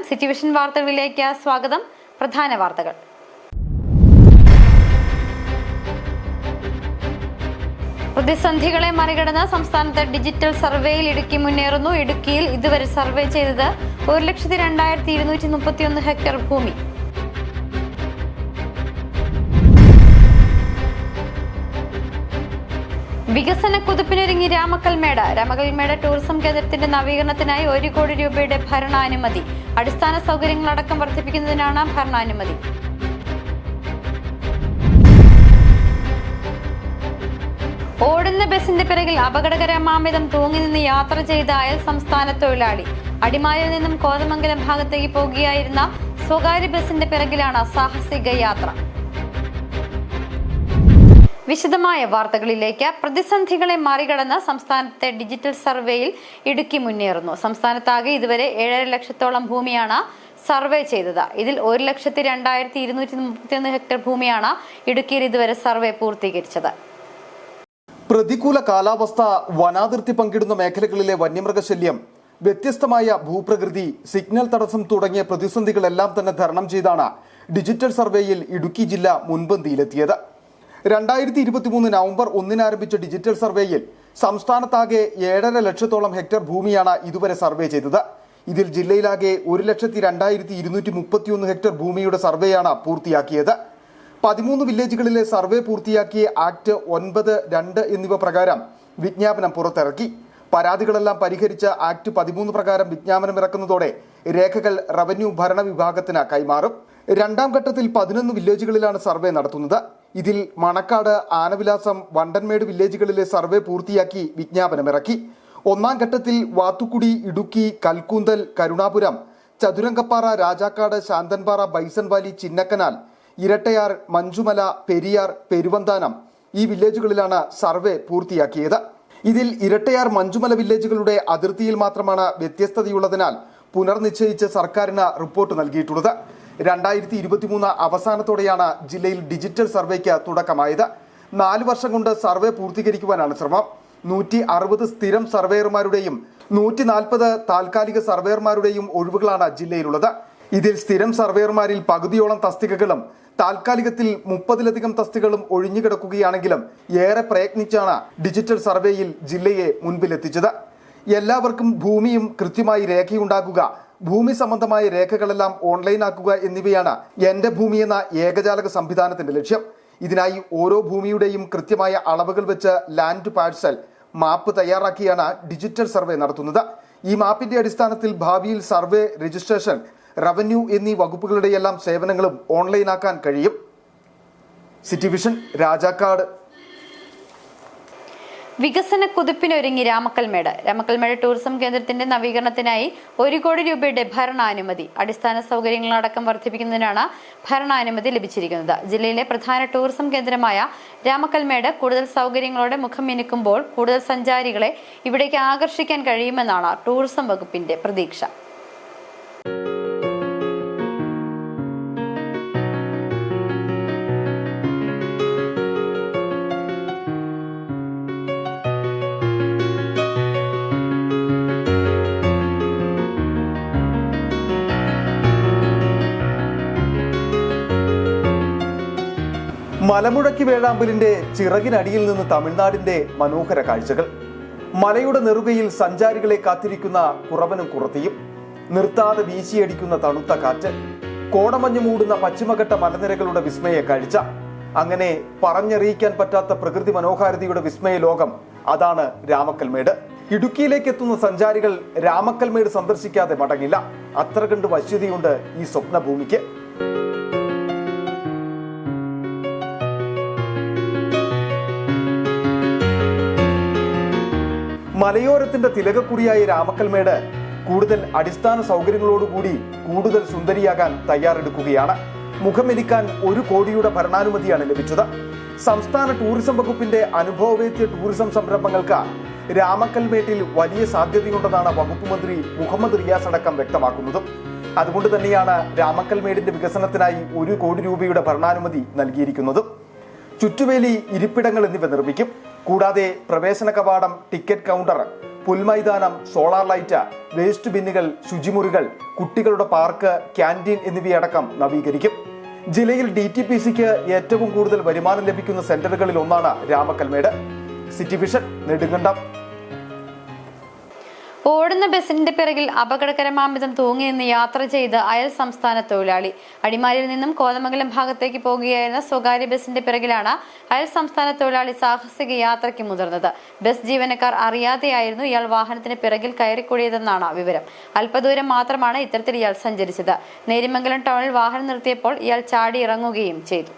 City vision വാർത്തകളിലേക്ക് സ്വാഗതം. പ്രധാന വാർത്തകൾ. പ്രതിസന്ധികളെ മറികടന്ന് സംസ്ഥാനത്ത് ഡിജിറ്റൽ സർവേയിൽ ഇടുക്കി മുന്നേറുന്നു. ഇടുക്കിയിൽ ഇതുവരെ സർവേ ചെയ്തത് 1,02,231 ഹെക്ടർ ഭൂമി. വികസന കുതിപ്പിനൊരുങ്ങി രാമക്കൽമേട് ടൂറിസം കേന്ദ്രത്തിന്റെ നവീകരണത്തിനായി 1 കോടി രൂപയുടെ ഭരണാനുമതി. അടിസ്ഥാന സൗകര്യങ്ങളടക്കം വർദ്ധിപ്പിക്കുന്നതിനാണ് ഭരണാനുമതി. ഓടുന്ന ബസിന്റെ പിറകിൽ അപകടകരമാമിതം തൂങ്ങി നിന്ന് യാത്ര ചെയ്ത അയൽ സംസ്ഥാന തൊഴിലാളി. അടിമാലിയിൽ നിന്നും കോതമംഗലം ഭാഗത്തേക്ക് പോകുകയായിരുന്ന സ്വകാര്യ ബസിന്റെ പിറകിലാണ് സാഹസിക യാത്ര. വിശദമായ വാർത്തകളിലേക്ക്. പ്രതിസന്ധികളെ മറികടന്ന് സംസ്ഥാനത്തെ ഡിജിറ്റൽ സർവേയിൽ ഇടുക്കി മുന്നേറുന്നു. സംസ്ഥാനത്താകെ ഇതുവരെ 7.5 ലക്ഷത്തോളം ഭൂമിയാണ് സർവേ ചെയ്തത്. ഇതിൽ 1,02,231 ഹെക്ടർ ഭൂമിയാണ് ഇടുക്കിയിൽ ഇതുവരെ സർവേ പൂർത്തീകരിച്ചത്. പ്രതികൂല കാലാവസ്ഥ, വനാതിർത്തി പങ്കിടുന്ന മേഖലകളിലെ വന്യമൃഗശല്യം, വ്യത്യസ്തമായ ഭൂപ്രകൃതി, സിഗ്നൽ തടസ്സം തുടങ്ങിയ പ്രതിസന്ധികളെല്ലാം തന്നെ തരണം ചെയ്താണ് ഡിജിറ്റൽ സർവേയിൽ ഇടുക്കി ജില്ല മുൻപന്തിയിലെത്തിയത്. 2023 നവംബർ 1 ആരംഭിച്ച ഡിജിറ്റൽ സർവേയിൽ സംസ്ഥാനത്താകെ 7.5 ലക്ഷത്തോളം ഹെക്ടർ ഭൂമിയാണ് ഇതുവരെ സർവേ ചെയ്തത്. ഇതിൽ ജില്ലയിലാകെ 1,02,231 ഹെക്ടർ ഭൂമിയുടെ സർവേയാണ് പൂർത്തിയാക്കിയത്. 13 വില്ലേജുകളിലെ സർവേ പൂർത്തിയാക്കിയ ആക്ട് 9(2) എന്നിവ പ്രകാരം വിജ്ഞാപനം പുറത്തിറക്കി. പരാതികളെല്ലാം പരിഹരിച്ച ആക്ട് 13 പ്രകാരം വിജ്ഞാപനം ഇറക്കുന്നതോടെ രേഖകൾ റവന്യൂ ഭരണ വിഭാഗത്തിന് കൈമാറും. രണ്ടാം ഘട്ടത്തിൽ 11 വില്ലേജുകളിലാണ് സർവേ നടത്തുന്നത്. ഇതിൽ മണക്കാട്, ആനവിലാസം, വണ്ടൻമേട് വില്ലേജുകളിലെ സർവേ പൂർത്തിയാക്കി വിജ്ഞാപനമിറക്കി. ഒന്നാം ഘട്ടത്തിൽ വാത്തുക്കുടി, ഇടുക്കി, കൽക്കൂന്തൽ, കരുണാപുരം, ചതുരംഗപ്പാറ, രാജാക്കാട്, ശാന്തൻപാറ, ബൈസൺ വാലി, ചിന്നക്കനാൽ, ഇരട്ടയാർ, മഞ്ചുമല, പെരിയാർ, പെരുവന്താനം ഈ വില്ലേജുകളിലാണ് സർവേ പൂർത്തിയാക്കിയത്. ഇതിൽ ഇരട്ടയാർ, മഞ്ചുമല വില്ലേജുകളുടെ അതിർത്തിയിൽ മാത്രമാണ് വ്യത്യസ്തതയുള്ളതിനാൽ പുനർനിശ്ചയിച്ച് സർക്കാരിന് റിപ്പോർട്ട് നൽകിയിട്ടുള്ളത്. 2023 അവസാനത്തോടെയാണ് ജില്ലയിൽ ഡിജിറ്റൽ സർവേക്ക് തുടക്കമായത്. 4 വർഷം കൊണ്ട് സർവേ പൂർത്തീകരിക്കുവാനാണ് ശ്രമം. 160 സ്ഥിരം സർവേയർമാരുടെയും 140 താൽക്കാലിക സർവേയർമാരുടെയും ഒഴിവുകളാണ് ജില്ലയിലുള്ളത്. ഇതിൽ സ്ഥിരം സർവേയർമാരിൽ പകുതിയോളം തസ്തികകളും താൽക്കാലികത്തിൽ 30-ലധികം തസ്തികകളും ഒഴിഞ്ഞുകിടക്കുകയാണെങ്കിലും ഏറെ പ്രയത്നിച്ചാണ് ഡിജിറ്റൽ സർവേയിൽ ജില്ലയെ മുൻപിലെത്തിച്ചത്. എല്ലാവർക്കും ഭൂമിയും കൃത്യമായി രേഖയുണ്ടാക്കുക, ഭൂമി സംബന്ധമായ രേഖകളെല്ലാം ഓൺലൈനാക്കുക എന്നിവയാണ് എന്റെ ഭൂമി എന്ന ഏകജാലക സംവിധാനത്തിന്റെ ലക്ഷ്യം. ഇതിനായി ഓരോ ഭൂമിയുടെയും കൃത്യമായ അളവുകൾ വെച്ച് ലാൻഡ് പാഴ്സൽ മാപ്പ് തയ്യാറാക്കിയാണ് ഡിജിറ്റൽ സർവേ നടത്തുന്നത്. ഈ മാപ്പിന്റെ അടിസ്ഥാനത്തിൽ ഭാവിയിൽ സർവേ, രജിസ്ട്രേഷൻ, റവന്യൂ എന്നീ വകുപ്പുകളുടെയെല്ലാം സേവനങ്ങളും ഓൺലൈനാക്കാൻ കഴിയും. City vision, Rajakkad. വികസന കുതിപ്പിനൊരുങ്ങി രാമക്കൽമേട് ടൂറിസം കേന്ദ്രത്തിന്റെ നവീകരണത്തിനായി 1 കോടി രൂപയുടെ ഭരണാനുമതി. അടിസ്ഥാന സൗകര്യങ്ങളടക്കം വർദ്ധിപ്പിക്കുന്നതിനാണ് ഭരണാനുമതി ലഭിച്ചിരിക്കുന്നത്. ജില്ലയിലെ പ്രധാന ടൂറിസം കേന്ദ്രമായ രാമക്കൽമേട് കൂടുതൽ സൗകര്യങ്ങളോടെ മുഖം മിനുക്കുമ്പോൾ കൂടുതൽ സഞ്ചാരികളെ ഇവിടേക്ക് ആകർഷിക്കാൻ കഴിയുമെന്നാണ് ടൂറിസം വകുപ്പിന്റെ പ്രതീക്ഷ. മലമുഴക്കി വേഴാമ്പലിന്റെ ചിറകിനടിയിൽ നിന്ന് തമിഴ്നാടിന്റെ മനോഹര കാഴ്ചകൾ. മലയുടെ നെറുകയിൽ സഞ്ചാരികളെ കാത്തിരിക്കുന്ന കുറവനും കുറത്തിയും, നിർത്താതെ വീശിയടിക്കുന്ന തണുത്ത കാറ്റ്, കോടമഞ്ഞു മൂടുന്ന പശ്ചിമഘട്ട മലനിരകളുടെ വിസ്മയ കാഴ്ച. അങ്ങനെ പറഞ്ഞറിയിക്കാൻ പറ്റാത്ത പ്രകൃതി മനോഹാരിതയുടെ വിസ്മയ ലോകം, അതാണ് രാമക്കൽമേട്. ഇടുക്കിയിലേക്ക് എത്തുന്ന സഞ്ചാരികൾ രാമക്കൽമേട് സന്ദർശിക്കാതെ മടങ്ങില്ല. അത്ര കണ്ട് വശ്യതയുണ്ട് ഈ സ്വപ്നഭൂമിക്ക്. മലയോരത്തിന്റെ തിലകക്കുറിയായ രാമക്കൽമേട് കൂടുതൽ അടിസ്ഥാന സൗകര്യങ്ങളോടുകൂടി കൂടുതൽ സുന്ദരിയാകാൻ തയ്യാറെടുക്കുകയാണ്. മുഖമെലിക്കാൻ 1 കോടിയുടെ ഭരണാനുമതിയാണ് ലഭിച്ചത്. സംസ്ഥാന ടൂറിസം വകുപ്പിന്റെ അനുഭവവേദ്യ ടൂറിസം സംരംഭങ്ങൾക്ക് രാമക്കൽമേട്ടിൽ വലിയ സാധ്യതയുണ്ടെന്നാണ് വകുപ്പ് മന്ത്രി മുഹമ്മദ് റിയാസ് അടക്കം വ്യക്തമാക്കുന്നത്. അതുകൊണ്ട് തന്നെയാണ് രാമക്കൽമേടിന്റെ വികസനത്തിനായി 1 കോടി രൂപയുടെ ഭരണാനുമതി നൽകിയിരിക്കുന്നത്. ചുറ്റുവേലി, ഇരിപ്പിടങ്ങൾ എന്നിവ നിർമ്മിക്കും. കൂടാതെ പ്രവേശന കവാടം, ടിക്കറ്റ് കൗണ്ടർ, പുൽമൈതാനം, സോളാർ ലൈറ്റ്, വേസ്റ്റ് ബിന്നുകൾ, ശുചിമുറികൾ, കുട്ടികളുടെ പാർക്ക്, ക്യാൻറ്റീൻ എന്നിവയടക്കം നവീകരിക്കും. ജില്ലയിൽ DTPCക്ക് ഏറ്റവും കൂടുതൽ വരുമാനം ലഭിക്കുന്ന സെന്ററുകളിൽ ഒന്നാണ് രാമക്കൽമേട്. City vision, Nedumkandam. ഓടുന്ന ബസിന്റെ പിറകിൽ അപകടകരമാംവിധം തൂങ്ങി നിന്ന് യാത്ര ചെയ്ത് അയൽ സംസ്ഥാന തൊഴിലാളി. അടിമാലിയിൽ നിന്നും കോതമംഗലം ഭാഗത്തേക്ക് പോകുകയായിരുന്ന സ്വകാര്യ ബസിന്റെ പിറകിലാണ് അയൽ സംസ്ഥാന തൊഴിലാളി സാഹസിക യാത്രയ്ക്ക് മുതിർന്നത്. ബസ് ജീവനക്കാർ അറിയാതെയായിരുന്നു ഇയാൾ വാഹനത്തിന് പിറകിൽ കയറിക്കൂടിയതെന്നാണ് വിവരം. അല്പദൂരം മാത്രമാണ് ഇത്തരത്തിൽ ഇയാൾ സഞ്ചരിച്ചത്. നേരിമംഗലം ടൗണിൽ വാഹനം നിർത്തിയപ്പോൾ ഇയാൾ ചാടി ഇറങ്ങുകയും ചെയ്തു.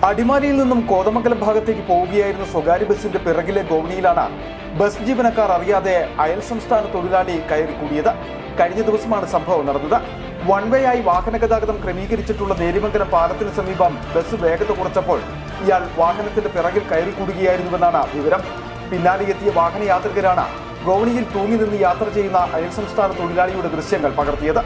അടിമാലിയിൽ നിന്നും കോതമംഗലം ഭാഗത്തേക്ക് പോവുകയായിരുന്ന സ്വകാര്യ ബസിന്റെ പിറകിലെ ഗോവണിയിലാണ് ബസ് ജീവനക്കാർ അറിയാതെ അയൽ സംസ്ഥാന തൊഴിലാളി കയറിക്കൂടിയത്. കഴിഞ്ഞ ദിവസമാണ് സംഭവം നടന്നത്. വൺ വേ ആയി വാഹന ഗതാഗതം ക്രമീകരിച്ചിട്ടുള്ള നേരിമംഗലം പാലത്തിന് സമീപം ബസ് വേഗത കുറച്ചപ്പോൾ ഇയാൾ വാഹനത്തിന്റെ പിറകിൽ കയറിക്കൂടുകയായിരുന്നുവെന്നാണ് വിവരം. പിന്നാലെ എത്തിയ വാഹനയാത്രികരാണ് ഗോവണിയിൽ തൂങ്ങി നിന്ന് യാത്ര ചെയ്യുന്ന അയൽ സംസ്ഥാന തൊഴിലാളിയുടെ ദൃശ്യങ്ങൾ പകർത്തിയത്.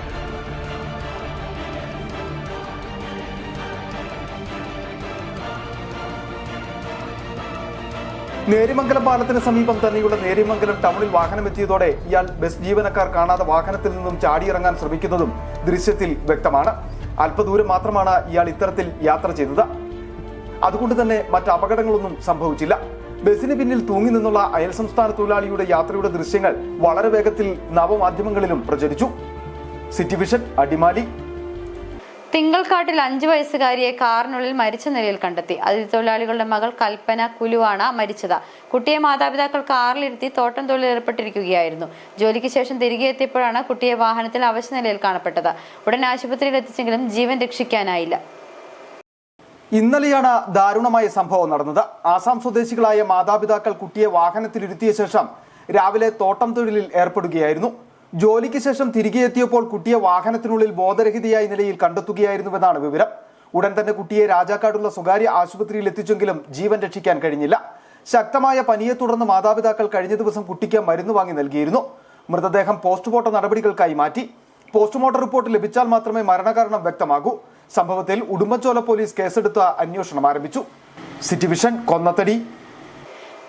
നേരിമംഗലം പാലത്തിന് സമീപം തന്നെയുള്ള നേരിമംഗലം ടൗണിൽ വാഹനമെത്തിയതോടെ ഇയാൾ ബസ് ജീവനക്കാർ കാണാതെ വാഹനത്തിൽ നിന്നും ചാടിയിറങ്ങാൻ ശ്രമിക്കുന്നതും ദൃശ്യത്തിൽ വ്യക്തമാണ്. അല്പദൂരം മാത്രമാണ് ഇയാൾ ഇത്തരത്തിൽ യാത്ര ചെയ്തത്. അതുകൊണ്ട് തന്നെ മറ്റ് അപകടങ്ങളൊന്നും സംഭവിച്ചില്ല. ബസിന് പിന്നിൽ തൂങ്ങി നിന്നുള്ള അയൽ സംസ്ഥാന തൊഴിലാളിയുടെ യാത്രയുടെ ദൃശ്യങ്ങൾ വളരെ വേഗത്തിൽ നവമാധ്യമങ്ങളിലും പ്രചരിച്ചു. City vision, Adimali. തിങ്കൾക്കാട്ടിൽ 5 വയസ്സുകാരിയെ കാറിനുള്ളിൽ മരിച്ച നിലയിൽ കണ്ടെത്തി. അതിഥി തൊഴിലാളികളുടെ മകൾ കൽപ്പന കുലുവാണ് മരിച്ചത്. കുട്ടിയെ മാതാപിതാക്കൾ കാറിലിരുത്തി തോട്ടം തൊഴിലിൽ ഏർപ്പെട്ടിരിക്കുകയായിരുന്നു. ജോലിക്ക് ശേഷം തിരികെ എത്തിയപ്പോഴാണ് കുട്ടിയെ വാഹനത്തിൽ അവശ നിലയിൽ കാണപ്പെട്ടത്. ഉടൻ ആശുപത്രിയിൽ എത്തിച്ചെങ്കിലും ജീവൻ രക്ഷിക്കാനായില്ല. ഇന്നലെയാണ് ദാരുണമായ സംഭവം നടന്നത്. ആസാം സ്വദേശികളായ മാതാപിതാക്കൾ കുട്ടിയെ വാഹനത്തിലിരുത്തിയ ശേഷം രാവിലെ തോട്ടം തൊഴിലിൽ ഏർപ്പെടുകയായിരുന്നു. ജോലിക്ക് ശേഷം തിരികെ എത്തിയപ്പോൾ കുട്ടിയെ വാഹനത്തിനുള്ളിൽ ബോധരഹിതയായ നിലയിൽ കണ്ടെത്തുകയായിരുന്നുവെന്നാണ് വിവരം. ഉടൻ തന്നെ കുട്ടിയെ രാജാക്കാടുള്ള സ്വകാര്യ ആശുപത്രിയിൽ എത്തിച്ചെങ്കിലും ജീവൻ രക്ഷിക്കാൻ കഴിഞ്ഞില്ല. ശക്തമായ പനിയെ തുടർന്ന് മാതാപിതാക്കൾ കഴിഞ്ഞ ദിവസം കുട്ടിക്ക് മരുന്ന് വാങ്ങി നൽകിയിരുന്നു. മൃതദേഹം പോസ്റ്റ്മോർട്ടം നടപടികൾക്കായി മാറ്റി. പോസ്റ്റ്മോർട്ടം റിപ്പോർട്ട് ലഭിച്ചാൽ മാത്രമേ മരണകാരണം വ്യക്തമാകൂ. സംഭവത്തിൽ ഉടുമ്പൻചോല പോലീസ് കേസെടുത്ത് അന്വേഷണം ആരംഭിച്ചു. City vision, Konnathady.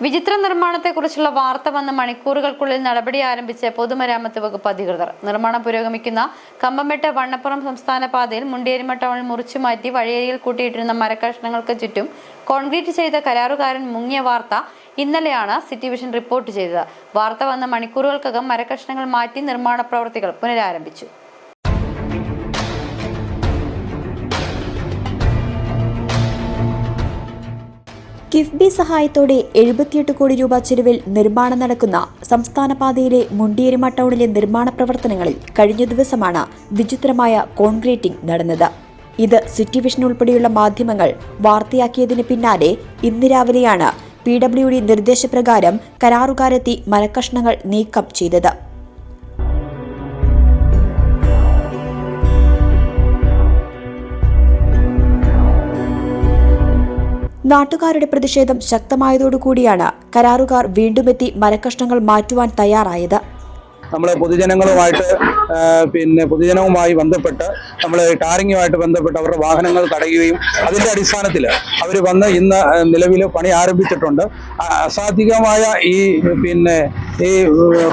വിചിത്ര നിർമ്മാണത്തെക്കുറിച്ചുള്ള വാർത്ത വന്ന മണിക്കൂറുകൾക്കുള്ളിൽ നടപടി ആരംഭിച്ച പൊതുമരാമത്ത് വകുപ്പ് അധികൃതർ. നിർമ്മാണം പുരോഗമിക്കുന്ന കമ്പംമെട്ട് വണ്ണപ്പുറം സംസ്ഥാന പാതയിൽ മുണ്ടിയേരിമ ടൗണിൽ മുറിച്ചുമാറ്റി വഴിയരികിൽ കൂട്ടിയിട്ടിരുന്ന മരക്കഷ്ണങ്ങൾക്ക് ചുറ്റും കോൺക്രീറ്റ് ചെയ്ത കരാറുകാരൻ മുങ്ങിയ വാർത്ത ഇന്നലെയാണ് സിറ്റി വിഷൻ റിപ്പോർട്ട് ചെയ്തത്. വാർത്ത വന്ന മണിക്കൂറുകൾക്കകം മരക്കഷ്ണങ്ങൾ മാറ്റി നിർമ്മാണ പ്രവൃത്തികൾ പുനരാരംഭിച്ചു. കിഫ്ബി സഹായത്തോടെ 78 കോടി രൂപ ചെലവിൽ നിർമ്മാണം നടക്കുന്ന സംസ്ഥാന പാതയിലെ മുണ്ടിയേരിമ ടൗണിലെ നിർമ്മാണ പ്രവർത്തനങ്ങളിൽ കഴിഞ്ഞ ദിവസമാണ് വിചിത്രമായ കോൺക്രീറ്റിംഗ് നടന്നത്. ഇത് സിറ്റി വിഷൻ ഉൾപ്പെടെയുള്ള മാധ്യമങ്ങൾ വാർത്തയാക്കിയതിന് പിന്നാലെ ഇന്ന് രാവിലെയാണ് PWD നിർദ്ദേശപ്രകാരം കരാറുകാരെത്തി മരക്കഷ്ണങ്ങൾ നീക്കം ചെയ്തത്. നാട്ടുകാരുടെ പ്രതിഷേധം ശക്തമായതോടുകൂടിയാണ് കരാറുകാർ വീണ്ടുമെത്തി മരക്കഷ്ണങ്ങൾ മാറ്റുവാൻ തയ്യാറായത്. നമ്മൾ പൊതുജനവുമായി ബന്ധപ്പെട്ട് നമ്മൾ ടാറിങ്ങുമായിട്ട് ബന്ധപ്പെട്ട് അവരുടെ വാഹനങ്ങൾ തടയുകയും അതിൻ്റെ അടിസ്ഥാനത്തിൽ അവർ വന്ന് ഇന്ന് നിലവിൽ പണി ആരംഭിച്ചിട്ടുണ്ട്. അസാധ്യമായ ഈ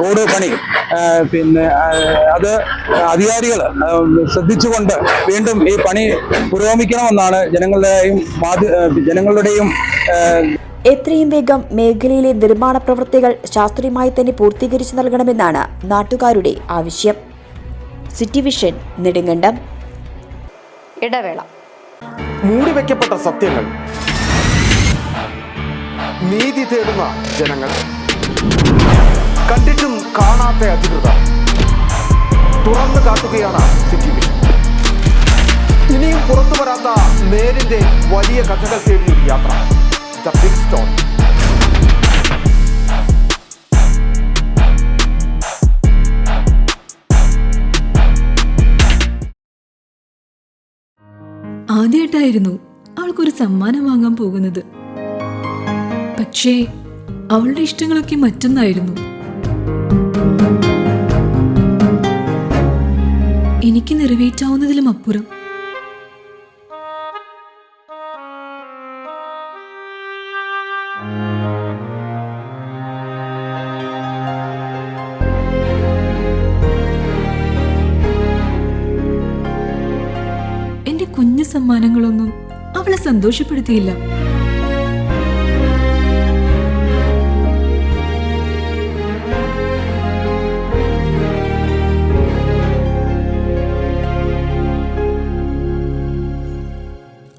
റോഡ് പണി അത് അധികാരികൾ ശ്രദ്ധിച്ചുകൊണ്ട് വീണ്ടും ഈ പണി പുരോഗമിക്കണമെന്നാണ് ജനങ്ങളുടെയും എത്രയും വേഗം മേഖലയിലെ നിർമ്മാണ പ്രവൃത്തികൾ ശാസ്ത്രീയമായി തന്നെ പൂർത്തീകരിച്ചു നൽകണമെന്നാണ് നാട്ടുകാരുടെ ആവശ്യം. City vision, Nedumkandam. ഇടവേള. മൂടിവെക്കപ്പെട്ട സത്യങ്ങൾ, നീതി തേടുന്ന ജനങ്ങൾ, കണ്ടിട്ടും കാണാത്ത അധികൃതർ, തുറന്നു കാട്ടുകയാണ് സിറ്റി വിഷൻ. ഇനിയും പുറത്തു വരാത്ത നേരിന്റെ വലിയ കഥകൾ തേടിയൊരു യാത്ര. The Big Stone. ആദ്യമായിട്ടായിരുന്നു അവൾക്കൊരു സമ്മാനം വാങ്ങാൻ പോകുന്നത്. പക്ഷേ അവളുടെ ഇഷ്ടങ്ങളൊക്കെ മറ്റൊന്നായിരുന്നു. എനിക്ക് നിറവേറ്റാവുന്നതിലും അപ്പുറം. എന്റെ കുഞ്ഞു സമ്മാനങ്ങളൊന്നും അവളെ സന്തോഷപ്പെടുത്തിയില്ല.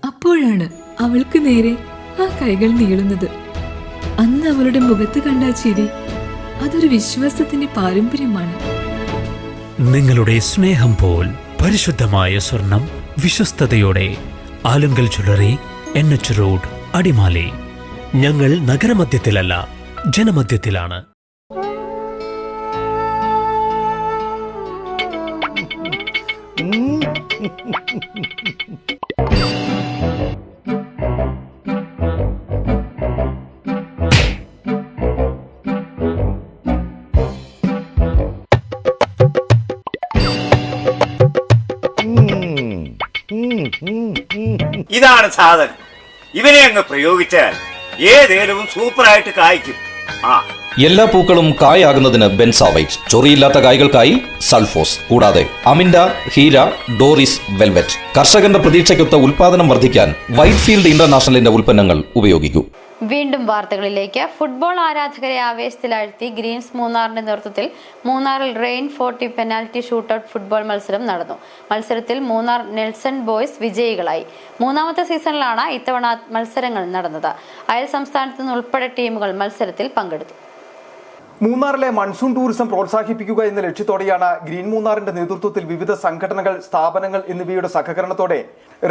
അപ്പോഴാണ് അവൾക്ക് നേരെ ആ കൈകൾ നീളുന്നത്. അന്ന് അവളുടെ മുഖത്ത് കണ്ട ചിരി അതൊരു വിശ്വാസത്തിന്റെ പാരമ്പര്യമാണ്. നിങ്ങളുടെ സ്നേഹം പോൽ പരിശുദ്ധമായ സ്വർണം വിശ്വസ്തയോടെ Alunkal jewellery, NH road, Adimali. ഞങ്ങൾ നഗരമധ്യത്തിലല്ല, ജനമധ്യത്തിലാണ്. ഇതാണ് സാധനം. ഇവനെ അങ്ങ് പ്രയോഗിച്ചാൽ ഏതേലും സൂപ്പറായിട്ട് കായ്ക്കും. എല്ലാ പൂക്കളും കായാകുന്നതിന് ബെൻസാവൈറ്റ്, ചൊറിയില്ലാത്ത കായ്കൾക്കായി സൾഫോസ്, കൂടാതെ അമിൻഡ, ഹീര, ഡോറിസ്, വെൽവെറ്റ്. കർഷകന്റെ പ്രതീക്ഷയ്ക്കൊത്ത ഉൽപാദനം വർദ്ധിക്കാൻ വൈറ്റ്ഫീൽഡ് ഇന്റർനാഷണലിന്റെ ഉൽപ്പന്നങ്ങൾ ഉപയോഗിക്കൂ. വീണ്ടും വാർത്തകളിലേക്ക്. ഫുട്ബോൾ ആരാധകരെ ആവേശത്തിലാഴ്ത്തി ഗ്രീൻസ് മൂന്നാറിന്റെ നേതൃത്വത്തിൽ മൂന്നാറിൽ റെയിൻ 40 പെനാൽറ്റി ഷൂട്ടൌട്ട് ഫുട്ബോൾ മത്സരം നടന്നു. മത്സരത്തിൽ മൂന്നാർ നെൽസൺ ബോയ്സ് വിജയികളായി. മൂന്നാമത്തെ സീസണിലാണ് ഇത്തവണ മത്സരങ്ങൾ നടന്നത്. അയൽ സംസ്ഥാനത്തു നിന്ന് ഉൾപ്പെടെ ടീമുകൾ മത്സരത്തിൽ പങ്കെടുത്തു. മൂന്നാറിലെ മൺസൂൺ ടൂറിസം പ്രോത്സാഹിപ്പിക്കുക എന്ന ലക്ഷ്യത്തോടെയാണ് ഗ്രീൻ മൂന്നാറിന്റെ നേതൃത്വത്തിൽ വിവിധ സംഘടനകൾ, സ്ഥാപനങ്ങൾ എന്നിവയുടെ സഹകരണത്തോടെ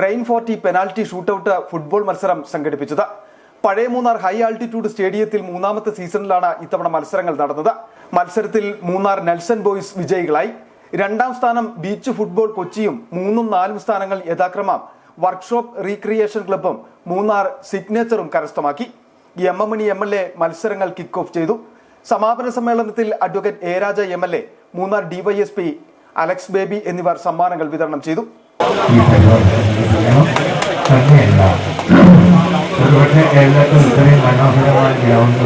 റെയിൻ 40 പെനാൽറ്റി ഷൂട്ടൌട്ട് ഫുട്ബോൾ മത്സരം സംഘടിപ്പിച്ചത്. പഴയ മൂന്നാർ ഹൈ ആൾട്ടിറ്റ്യൂഡ് സ്റ്റേഡിയത്തിൽ മൂന്നാമത്തെ സീസണിലാണ് ഇത്തവണ മത്സരങ്ങൾ നടന്നത്. മത്സരത്തിൽ മൂന്നാർ നെൽസൺ ബോയ്സ് വിജയികളായി. രണ്ടാം സ്ഥാനം ബീച്ച് ഫുട്ബോൾ കൊച്ചിയും 3ഉം 4ഉം സ്ഥാനങ്ങൾ യഥാക്രമം വർക്ക്ഷോപ്പ് റീക്രിയേഷൻ ക്ലബ്ബും മൂന്നാർ സിഗ്നേച്ചറും കരസ്ഥമാക്കി. MM മണി MLA മത്സരങ്ങൾ കിക്ക് ഓഫ് ചെയ്തു. സമാപന സമ്മേളനത്തിൽ advocate A Raja MLA, Munnar DYSP Alex baby എന്നിവർ സമ്മാനങ്ങൾ വിതരണം ചെയ്തു. ഒരുപക്ഷെ കേരളത്തിൽ ഇത്രയും മനോഹരമായ ഗ്രൗണ്ട്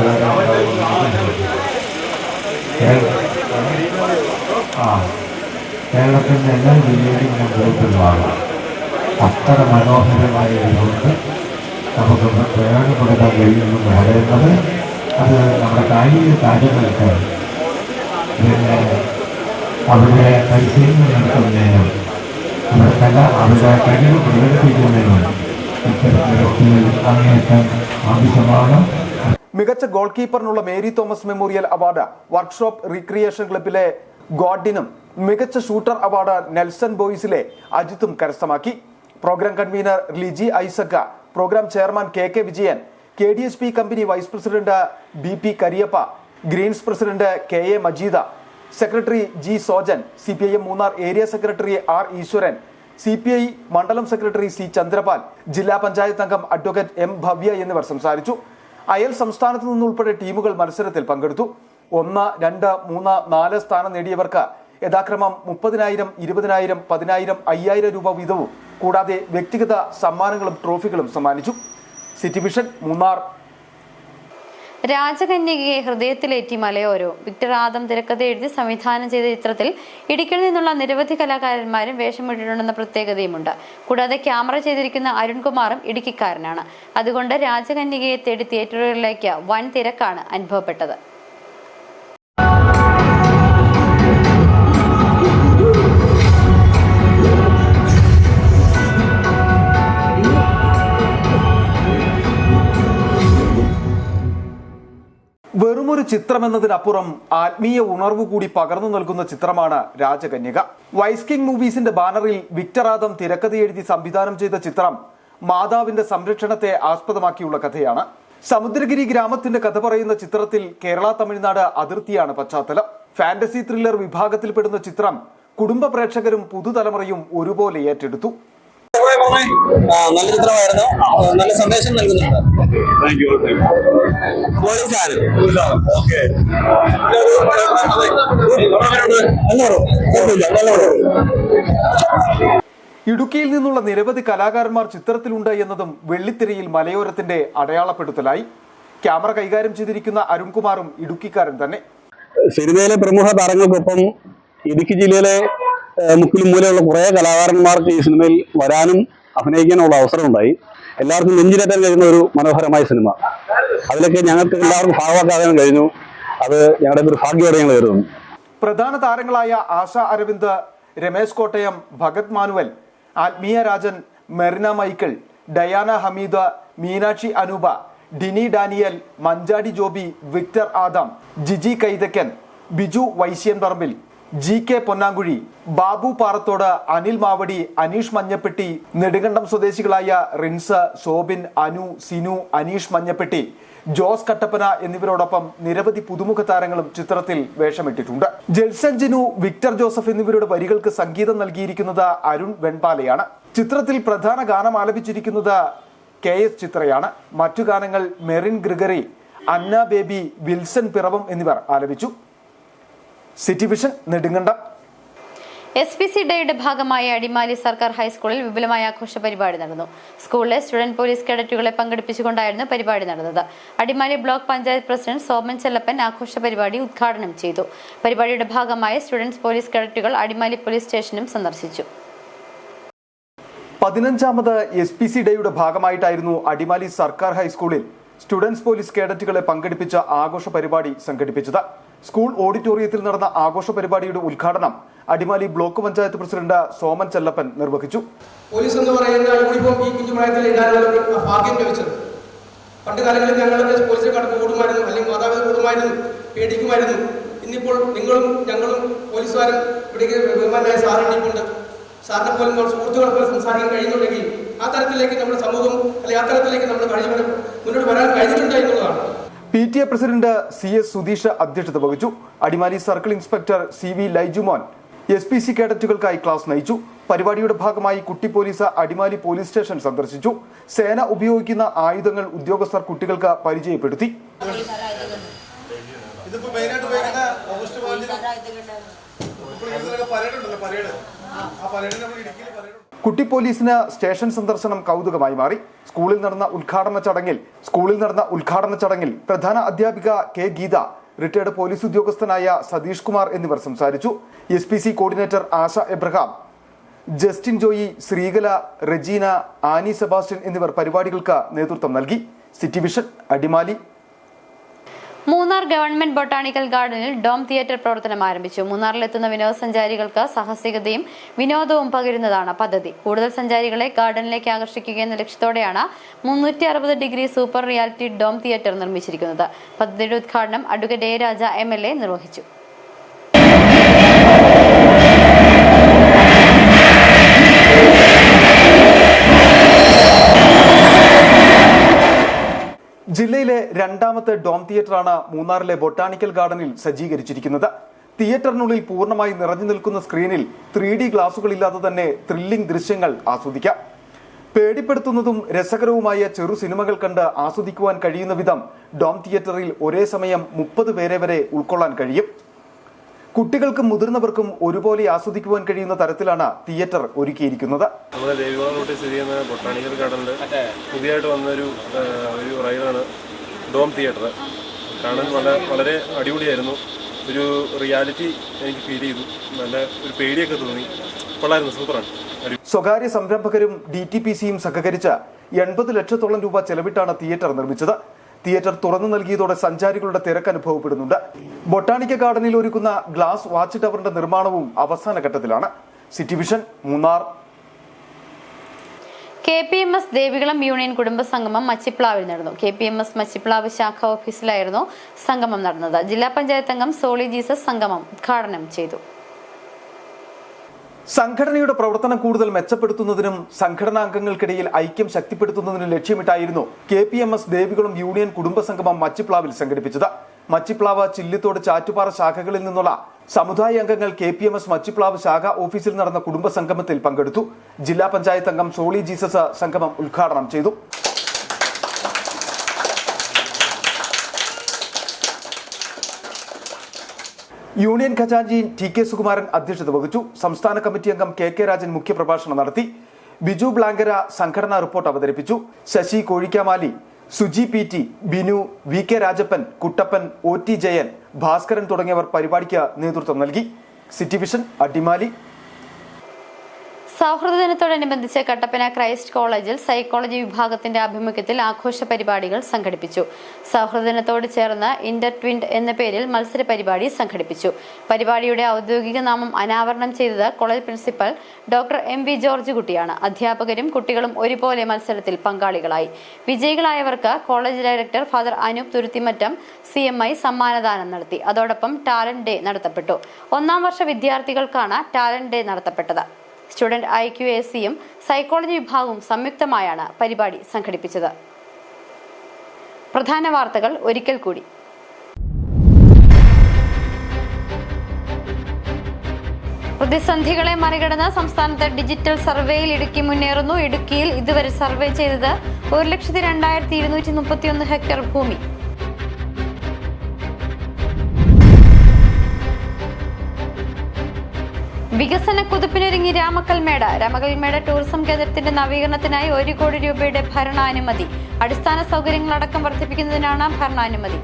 കേരളത്തിൻ്റെ എല്ലാ ജില്ലയിലും ഞാൻ പോയിട്ടുള്ളതാണ്. അത്ര മനോഹരമായ ഗ്രൗണ്ട് നമുക്ക് പ്രയോജനപ്പെടുത്താൻ കഴിയുമെന്ന് പറയുന്നത് അത് നമ്മുടെ കായിക കാര്യങ്ങൾക്ക് പിന്നെ അവരുടെ പരിശീലനം നടത്തുന്നതിനും അവരുടെ കഴിവ് പ്രകടിപ്പിക്കുന്നതിനും മികച്ച ഗോൾ കീപ്പറിനുള്ള Mary Thomas memorial award workshop recreation ക്ലബിലെ ഗോഡിനും മികച്ച ഷൂട്ടർ അവാർഡ് നെൽസൺ ബോയ്സിലെ അജിത്തും കരസ്ഥമാക്കി. Program convener Liji Isaac, program chairman KK Vijayan, KDSP company vice president BP Kariappa, Greens president KA Majeed, secretary G Sojan, CPIM Munnar area secretary R Eswaran, CPI മണ്ഡലം സെക്രട്ടറി C ചന്ദ്രപാൽ, ജില്ലാ പഞ്ചായത്ത് അംഗം അഡ്വക്കേറ്റ് M ഭവ്യ എന്നിവർ സംസാരിച്ചു. അയൽ സംസ്ഥാനത്തു നിന്നുൾപ്പെടെ ടീമുകൾ മത്സരത്തിൽ പങ്കെടുത്തു. 1, 2, 3, 4 സ്ഥാനം നേടിയവർക്ക് യഥാക്രമം 30,000, 20,000, 10,000, 5,000 രൂപ വീതവും കൂടാതെ വ്യക്തിഗത സമ്മാനങ്ങളും ട്രോഫികളും സമ്മാനിച്ചു. City vision Munnar. രാജകന്യകയെ ഹൃദയത്തിലേറ്റി മലയോരവും വിക്ടർ ആദം തിരക്കഥ എഴുതി സംവിധാനം ചെയ്ത ചിത്രത്തിൽ ഇടുക്കിയിൽ നിന്നുള്ള നിരവധി കലാകാരന്മാരും വേഷമിട്ടിട്ടുണ്ടെന്ന പ്രത്യേകതയുമുണ്ട്. കൂടാതെ ക്യാമറ ചെയ്തിരിക്കുന്ന അരുൺകുമാറും ഇടുക്കിക്കാരനാണ്. അതുകൊണ്ട് രാജകന്യകയെ തേടി തിയേറ്ററുകളിലേക്ക് വൻ തിരക്കാണ് അനുഭവപ്പെട്ടത്. വെറുമൊരു ചിത്രമെന്നതിനപ്പുറം ആത്മീയ ഉണർവ് കൂടി പകർന്നു നൽകുന്ന ചിത്രമാണ് രാജകന്യക. വൈസ് കിങ് മൂവീസിന്റെ ബാനറിൽ വിക്ടർ ആദം തിരക്കഥ എഴുതി സംവിധാനം ചെയ്ത ചിത്രം മാതാവിന്റെ സംരക്ഷണത്തെ ആസ്പദമാക്കിയുള്ള കഥയാണ്. സമുദ്രഗിരി ഗ്രാമത്തിന്റെ കഥ പറയുന്ന ചിത്രത്തിൽ കേരള തമിഴ്നാട് അതിർത്തിയാണ് പശ്ചാത്തലം. ഫാന്റസി ത്രില്ലർ വിഭാഗത്തിൽപ്പെടുന്ന ചിത്രം കുടുംബ പ്രേക്ഷകരും പുതുതലമുറയും ഒരുപോലെ ഏറ്റെടുത്തു. നല്ല ചിത്രമായിരുന്നു, നല്ല സന്ദേശം നൽകുന്നുണ്ട്. ഇടുക്കിയിൽ നിന്നുള്ള നിരവധി കലാകാരന്മാർ ചിത്രത്തിലുണ്ട് എന്നതും വെള്ളിത്തിരയിൽ മലയോരത്തിന്റെ അടയാളപ്പെടുത്തലായി. ക്യാമറ കൈകാര്യം ചെയ്തിരിക്കുന്ന അരുൺകുമാറും ഇടുക്കിക്കാരൻ തന്നെ. സിനിമയിലെ പ്രമുഖ താരങ്ങൾക്കൊപ്പം ഇടുക്കി ജില്ലയിലെ മുക്കിലും മൂലയുള്ള കുറേ കലാകാരന്മാർക്ക് ഈ സിനിമയിൽ വരാനും അഭിനയിക്കാനുള്ള അവസരമുണ്ടായി. എല്ലാവർക്കും നെഞ്ചിലേറ്റാൻ കഴിയുന്ന ഒരു മനോഹരമായ സിനിമ. അതിലൊക്കെ ഞങ്ങൾക്ക് എല്ലാവർക്കും ഭാഗമാക്കാൻ കഴിഞ്ഞു. അത് ഞങ്ങളുടെ ഒരു ഭാഗ്യത്തോടെ ഞങ്ങൾ കരുതുന്നു. പ്രധാന താരങ്ങളായ ആശ അരവിന്ദ്, രമേശ് കോട്ടയം, ഭഗത് മാനുവൽ, ആത്മീയ രാജൻ, മെറിന മൈക്കിൾ, ഡയാന ഹമീദ്, മീനാക്ഷി അനൂപ, ഡിനി ഡാനിയൽ, മഞ്ചാടി ജോബി, വിക്ടർ ആദം, ജിജി കൈതക്കൻ, ബിജു വൈശ്യൻ പറമ്പിൽ, GK പൊന്നാങ്കുഴി, ബാബു പാറത്തോട്, അനിൽ മാവടി, അനീഷ് മഞ്ഞപ്പെട്ടി, നെടുങ്കണ്ടം സ്വദേശികളായ റിൻസ്, ശോഭിൻ, അനു, സിനു, അനീഷ് മഞ്ഞപ്പെട്ടി, ജോസ് കട്ടപ്പന എന്നിവരോടൊപ്പം നിരവധി പുതുമുഖ താരങ്ങളും ചിത്രത്തിൽ വേഷമിട്ടിട്ടുണ്ട്. ജെൽസൺ ജിനു, വിക്ടർ ജോസഫ് എന്നിവരുടെ വരികൾക്ക് സംഗീതം നൽകിയിരിക്കുന്നത് അരുൺ വെൺപാലയാണ്. ചിത്രത്തിൽ പ്രധാന ഗാനം ആലപിച്ചിരിക്കുന്നത് KS ചിത്രയാണ്. മറ്റു ഗാനങ്ങൾ മെറിൻ ഗ്രിഗറി, അന്ന ബേബി, വിൽസൺ പിറവം എന്നിവർ ആലപിച്ചു. City vision, Nedumkandam. SPC ഡേയുടെ ഭാഗമായി അടിമാലി സർക്കാർ ഹൈസ്കൂളിൽ വിപുലമായ ആഘോഷ പരിപാടി നടന്നു. സ്കൂളിലെ സ്റ്റുഡന്റ് പോലീസ് കേഡറ്റുകളെ പങ്കെടുപ്പിച്ചുകൊണ്ടായിരുന്നു പരിപാടി നടന്നത്. അടിമാലി ബ്ലോക്ക് പഞ്ചായത്ത് പ്രസിഡന്റ് സോമൻ ചെല്ലപ്പൻ ആഘോഷ പരിപാടി ഉദ്ഘാടനം ചെയ്തു. പരിപാടിയുടെ ഭാഗമായി സ്റ്റുഡൻസ് പോലീസ് കേഡറ്റുകൾ അടിമാലി പോലീസ് സ്റ്റേഷനും സന്ദർശിച്ചു. 15ാമത് SPC ഡേയുടെ ഭാഗമായിട്ടായിരുന്നു അടിമാലി സർക്കാർ ഹൈസ്കൂളിൽ സ്റ്റുഡൻസ് പോലീസ് കേഡറ്റുകളെ പങ്കെടുപ്പിച്ച ആഘോഷ പരിപാടി സംഘടിപ്പിച്ചത്. സ്കൂൾ ഓഡിറ്റോറിയത്തിൽ നടന്ന ആഘോഷ പരിപാടിയുടെ ഉദ്ഘാടനം അടിമാലി ബ്ലോക്ക് പഞ്ചായത്ത് പ്രസിഡന്റ് സോമൻ ചെല്ലപ്പൻ നിർവഹിച്ചു. പോലീസ് എന്ന് പറയുന്ന യൂണിഫോം ഈ കുഞ്ഞുപ്രായത്തിൽ ഇടാനുള്ള ഭാഗ്യം ലഭിച്ചത്. പണ്ട് കാലങ്ങളിൽ ഞങ്ങളൊക്കെ പോലീസിനെ കടന്ന് കൂടുമായിരുന്നു, അല്ലെങ്കിൽ മാതാപിതാക്കൾ കൂടുമായിരുന്നു, പേടിക്കുമായിരുന്നു. ഇന്നിപ്പോൾ നിങ്ങളും ഞങ്ങളും പോലീസുകാരും ഇവിടെ ബഹുമാനായ സാറിനിപ്പുണ്ട്. സാറിനെ പോലും സുഹൃത്തുക്കളെ പോലെ സംസാരിക്കാൻ കഴിയുന്നുണ്ടെങ്കിൽ ആ തരത്തിലേക്ക് നമ്മുടെ സമൂഹം അല്ലെങ്കിൽ ആ തരത്തിലേക്ക് നമ്മൾ മുന്നോട്ട് വരാൻ കഴിഞ്ഞിട്ടുണ്ട് എന്നുള്ളതാണ്. PTA പ്രസിഡന്റ് CS സുധീഷ് അധ്യക്ഷത വഹിച്ചു. Adimali circle inspector CV Laijumon SPC കേഡറ്റുകൾക്കായി class നയിച്ചു. പരിപാടിയുടെ ഭാഗമായി കുട്ടി പോലീസ് അടിമാലി പോലീസ് സ്റ്റേഷൻ സന്ദർശിച്ചു. സേന ഉപയോഗിക്കുന്ന ആയുധങ്ങൾ ഉദ്യോഗസ്ഥർ കുട്ടികൾക്ക് പരിചയപ്പെടുത്തി. കുട്ടി പോലീസിന് സ്റ്റേഷൻ സന്ദർശനം കൗതുകമായി മാറി. സ്കൂളിൽ നടന്ന ഉദ്ഘാടന ചടങ്ങിൽ പ്രധാന അധ്യാപിക K ഗീത, റിട്ടയർഡ് പോലീസ് ഉദ്യോഗസ്ഥനായ സതീഷ് കുമാർ എന്നിവർ സംസാരിച്ചു. SPC കോർഡിനേറ്റർ ആശ എബ്രഹാം, ജസ്റ്റിൻ ജോയി, ശ്രീകല, റെജീന, ആനി സെബാസ്റ്റ്യൻ എന്നിവർ പരിപാടികൾക്ക് നേതൃത്വം നൽകി. City vision, Adimali. Munnar government botanical ഗാർഡനിൽ ഡോം തിയേറ്റർ പ്രവർത്തനം ആരംഭിച്ചു. മൂന്നാറിലെത്തുന്ന വിനോദസഞ്ചാരികൾക്ക് സാഹസികതയും വിനോദവും പകരുന്നതാണ് പദ്ധതി. കൂടുതൽ സഞ്ചാരികളെ ഗാർഡനിലേക്ക് ആകർഷിക്കുക എന്ന ലക്ഷ്യത്തോടെയാണ് 360 degree super reality dome theatre നിർമ്മിച്ചിരിക്കുന്നത്. പദ്ധതിയുടെ ഉദ്ഘാടനം അഡ്വക്കേറ്റ് A രാജ MLA നിർവഹിച്ചു. ജില്ലയിലെ രണ്ടാമത്തെ ഡോം തിയേറ്ററാണ് മൂന്നാറിലെ ബൊട്ടാണിക്കൽ ഗാർഡനിൽ സജ്ജീകരിച്ചിരിക്കുന്നത്. തിയേറ്ററിനുള്ളിൽ പൂർണ്ണമായി നിറഞ്ഞു നിൽക്കുന്ന സ്ക്രീനിൽ 3D ഗ്ലാസുകളില്ലാതെ തന്നെ ത്രില്ലിംഗ് ദൃശ്യങ്ങൾ ആസ്വദിക്കാം. പേടിപ്പെടുത്തുന്നതും രസകരവുമായ ചെറു സിനിമകൾ കണ്ട് ആസ്വദിക്കുവാൻ കഴിയുന്ന വിധം ഡോം തിയേറ്ററിൽ ഒരേ സമയം 30 പേരെ വരെ ഉൾക്കൊള്ളാൻ കഴിയും. കുട്ടികൾക്കും മുതിർന്നവർക്കും ഒരുപോലെ ആസ്വദിക്കുവാൻ കഴിയുന്ന തരത്തിലാണ് തിയേറ്റർ ഒരുക്കിയിരിക്കുന്നത്. നമ്മുടെ ദേവികുളം റൂട്ടിൽ സ്ഥിതി ചെയ്യുന്ന ബൊട്ടാണിക്കൽ ഗാർഡനിൽ പുതിയതായിട്ട് വന്നൊരു റൈഡാണ് ഡോം തിയേറ്റർ. കാണാൻ വളരെ അടിപൊളിയായിരുന്നു. ഒരു റിയാലിറ്റി എനിക്ക് ഫീൽ ചെയ്തു. നല്ല ഒരു പേടിയൊക്കെ തോന്നി. കൊള്ളായിരുന്നു, സൂപ്പറാണ്. സ്വകാര്യ സംരംഭകരും DTPCയും സഹകരിച്ച് 80 ലക്ഷത്തോളം രൂപ ചെലവിട്ടാണ് തിയേറ്റർ നിർമ്മിച്ചത്. തിയേറ്റർ തുറന്നു നൽകിയതോടെ സഞ്ചാരികളുടെ തിരക്ക് അനുഭവപ്പെടുന്നുണ്ട്. ബൊട്ടാണിക്കൽ ഗാർഡനിൽ ഒരുക്കുന്ന ഗ്ലാസ് വാച്ച് ടവറിന്റെ നിർമ്മാണവും അവസാന ഘട്ടത്തിലാണ്. City vision, Munnar. KPMS Devikulam union കുടുംബ സംഗമം മച്ചിപ്ലാവിൽ നടന്നു. KPMS മച്ചിപ്ലാവ് ശാഖ ഓഫീസിലായിരുന്നു സംഗമം നടന്നത്. ജില്ലാ പഞ്ചായത്ത് അംഗം സോളി ജീസസ് സംഗമം ഉദ്ഘാടനം ചെയ്തു. സംഘടനയുടെ പ്രവർത്തനം കൂടുതൽ മെച്ചപ്പെടുത്തുന്നതിനും സംഘടനാംഗങ്ങൾക്കിടയിൽ ഐക്യം ശക്തിപ്പെടുത്തുന്നതിനും ലക്ഷ്യമിട്ടായിരുന്നു KPMS ദേവികുളം യൂണിയൻ കുടുംബസംഗമം മച്ചിപ്ലാവിൽ സംഘടിപ്പിച്ചത്. മച്ചിപ്ലാവ്, ചില്ലിത്തോട്, ചാറ്റുപാറ ശാഖകളിൽ നിന്നുള്ള സമുദായ അംഗങ്ങൾ KPMS മച്ചിപ്ലാവ് ശാഖ ഓഫീസിൽ നടന്ന കുടുംബ സംഗമത്തിൽ പങ്കെടുത്തു. ജില്ലാ പഞ്ചായത്ത് അംഗം സോളി ജീസസ് സംഗമം ഉദ്ഘാടനം ചെയ്തു. യൂണിയൻ ഖജാൻജി TK സുകുമാരൻ അധ്യക്ഷത വഹിച്ചു. സംസ്ഥാന കമ്മിറ്റി അംഗം KK രാജൻ മുഖ്യപ്രഭാഷണം നടത്തി. ബിജു ബ്ലാങ്കര സംഘടനാ റിപ്പോർട്ട് അവതരിപ്പിച്ചു. Sasi കോഴിക്കാമാലി, Suji PT, Binu, VK Rajappan, Kuttappan, OT Jayan, Bhaskaran തുടങ്ങിയവർ പരിപാടിക്ക് നേതൃത്വം നൽകി. City vision, Adimali. സൗഹൃദ ദിനത്തോടനുബന്ധിച്ച് കട്ടപ്പന ക്രൈസ്റ്റ് കോളേജിൽ സൈക്കോളജി വിഭാഗത്തിന്റെ ആഭിമുഖ്യത്തിൽ ആഘോഷ പരിപാടികൾ സംഘടിപ്പിച്ചു. സൗഹൃദ ദിനത്തോട് ചേർന്ന് ഇന്റർ ട്വിൻഡ് എന്ന പേരിൽ മത്സര പരിപാടി സംഘടിപ്പിച്ചു. പരിപാടിയുടെ ഔദ്യോഗിക നാമം അനാവരണം ചെയ്തത് college principal doctor MV George കുട്ടിയാണ്. അധ്യാപകരും കുട്ടികളും ഒരുപോലെ മത്സരത്തിൽ പങ്കാളികളായി. വിജയികളായവർക്ക് college director father Anoop Thuruthimattam CMI സമ്മാനദാനം നടത്തി. അതോടൊപ്പം ടാലന്റ് ഡേ നടത്തപ്പെട്ടു. 1ാം വർഷ വിദ്യാർത്ഥികൾക്കാണ് ടാലന്റ് ഡേ നടത്തപ്പെട്ടത്. സ്റ്റുഡന്റ് IQACയും സൈക്കോളജി വിഭാഗവും സംയുക്തമായാണ് പരിപാടി സംഘടിപ്പിച്ചത്. പ്രധാന വാർത്തകൾ ഒരിക്കൽ കൂടി. പ്രതിസന്ധികളെ മറികടന്ന് സംസ്ഥാനത്ത് ഡിജിറ്റൽ സർവേയിൽ ഇടുക്കി മുന്നേറുന്നു. ഇടുക്കിയിൽ ഇതുവരെ സർവേ ചെയ്തത് 1,02,231 ഹെക്ടർ ഭൂമി. വികസന കുതിപ്പിനൊരുങ്ങി രാമക്കൽമേട്. രാമക്കൽമേട് ടൂറിസം കേന്ദ്രത്തിന്റെ നവീകരണത്തിനായി 1 കോടി രൂപയുടെ ഭരണാനുമതി. അടിസ്ഥാന സൗകര്യങ്ങളടക്കം വർദ്ധിപ്പിക്കുന്നതിനാണ് ഭരണാനുമതി.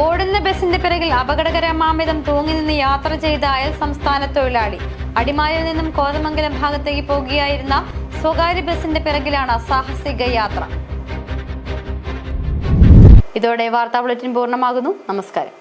ഓടുന്ന ബസിന്റെ പിറകിൽ അപകടകരമാമിതം തൂങ്ങി നിന്ന് യാത്ര ചെയ്ത അയൽ സംസ്ഥാന തൊഴിലാളി. അടിമാലിയിൽ നിന്നും കോതമംഗലം ഭാഗത്തേക്ക് പോകുകയായിരുന്ന സ്വകാര്യ ബസിന്റെ പിറകിലാണ് സാഹസിക യാത്ര. ഇതോടെ വാർത്താ ബുള്ളറ്റിൻ പൂർണ്ണമാകുന്നു. നമസ്കാരം.